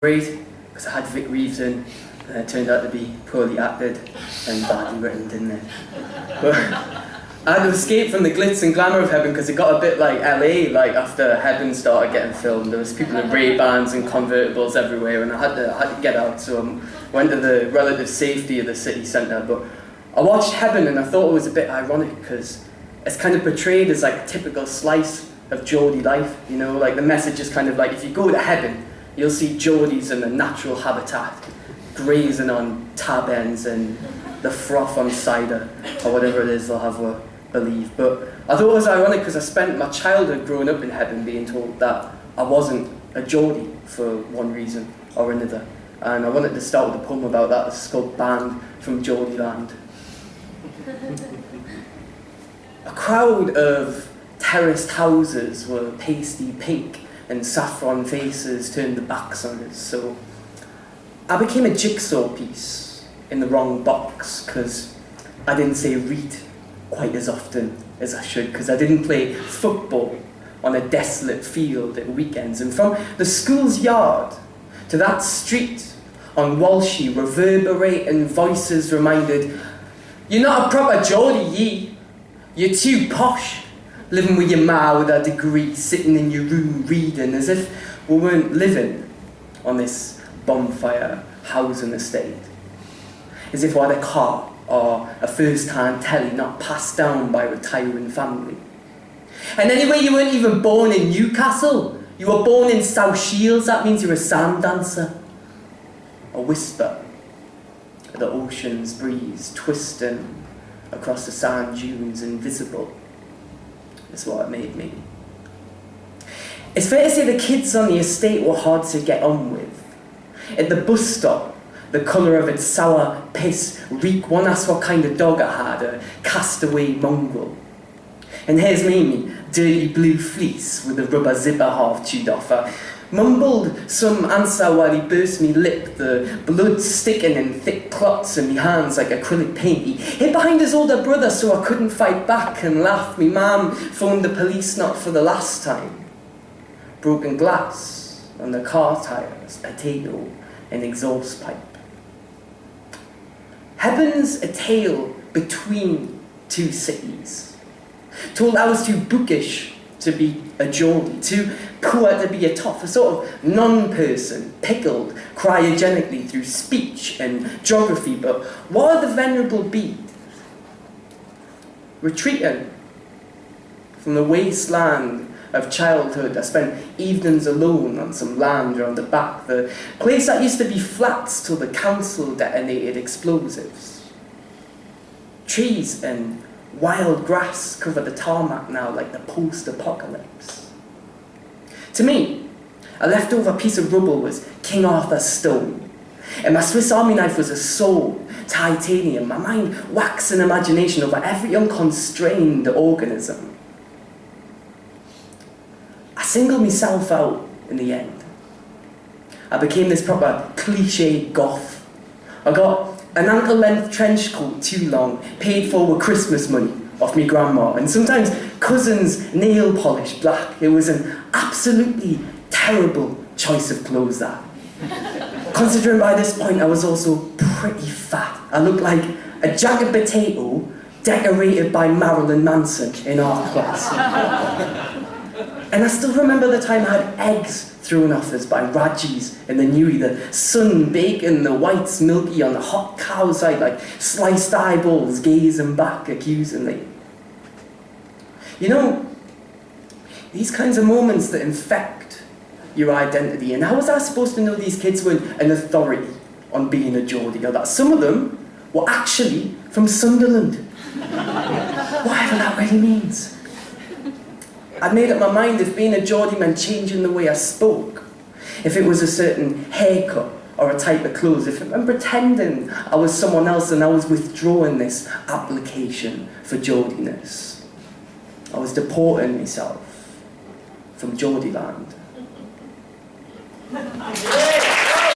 great because I had Vic Reeves in, and it turned out to be poorly acted and badly written, didn't it? But I had to escape from the glitz and glamour of Heaven because it got a bit like LA, like after Heaven started getting filmed. There was people in Ray-Bans and convertibles everywhere, and I had to get out, so I went to the relative safety of the city centre. But I watched Heaven and I thought it was a bit ironic because it's kind of portrayed as like a typical slice of Geordie life, you know, like the message is kind of like, if you go to Heaven, you'll see Geordies in their natural habitat, grazing on tab ends and the froth on cider, or whatever it is they'll have a believe. But I thought it was ironic because I spent my childhood growing up in Heaven being told that I wasn't a Geordie for one reason or another. And I wanted to start with a poem about that. It's called Banned from Geordieland. A crowd of terraced houses were pasty pink and saffron faces turned their backs on us. So I became a jigsaw piece in the wrong box because I didn't say read quite as often as I should, because I didn't play football on a desolate field at weekends. And from the school's yard to that street on Walshy, reverberating voices reminded, "You're not a proper Geordie, ye. You're too posh, living with your ma with a degree, sitting in your room reading," as if we weren't living on this bonfire housing estate. As if we had a car or a first-hand telly not passed down by a retiring family. And anyway, you weren't even born in Newcastle. You were born in South Shields. That means you're a sand dancer. A whisper of the ocean's breeze twisting across the sand dunes, invisible. That's what it made me. It's fair to say the kids on the estate were hard to get on with. At the bus stop, the colour of its sour piss reek, one asked what kind of dog I had, a castaway mongrel. And here's me, dirty blue fleece with the rubber zipper half chewed off. I mumbled some answer while he burst me lip, the blood sticking in thick clots in me hands like acrylic paint. He hid behind his older brother so I couldn't fight back and laugh. Me mum phoned the police not for the last time. Broken glass on the car tyres, potato and exhaust pipe. Heaven's a tale between two cities. Told I was too bookish to be a Geordie, too poor to be a toff, a sort of non-person, pickled cryogenically through speech and geography. But what are the venerable beads? Retreating from the wasteland of childhood, I spent evenings alone on some land around the back, the place that used to be flats till the council detonated explosives. Trees and wild grass cover the tarmac now like the post-apocalypse. To me, a leftover piece of rubble was King Arthur's stone, and my Swiss Army knife was a soul, titanium, my mind waxing imagination over every unconstrained organism. I singled myself out in the end. I became this proper cliché goth. I got an ankle-length trench coat too long, paid for with Christmas money off me grandma, and sometimes cousins' nail polish black. It was an absolutely terrible choice of clothes, that. Considering by this point I was also pretty fat. I looked like a jagged potato decorated by Marilyn Manson in art class. And I still remember the time I had eggs thrown off us by Rajis in the Newey, the sun baking the whites milky on the hot cow side like sliced eyeballs gazing back accusingly. You know, these kinds of moments that infect your identity. And how was I supposed to know these kids were an authority on being a Geordie, or that some of them were actually from Sunderland? Whatever that really means. I'd made up my mind if being a Geordie meant changing the way I spoke, if it was a certain haircut or a type of clothes, if it meant pretending I was someone else and I was withdrawing this application for Geordiness. I was deporting myself from Geordieland.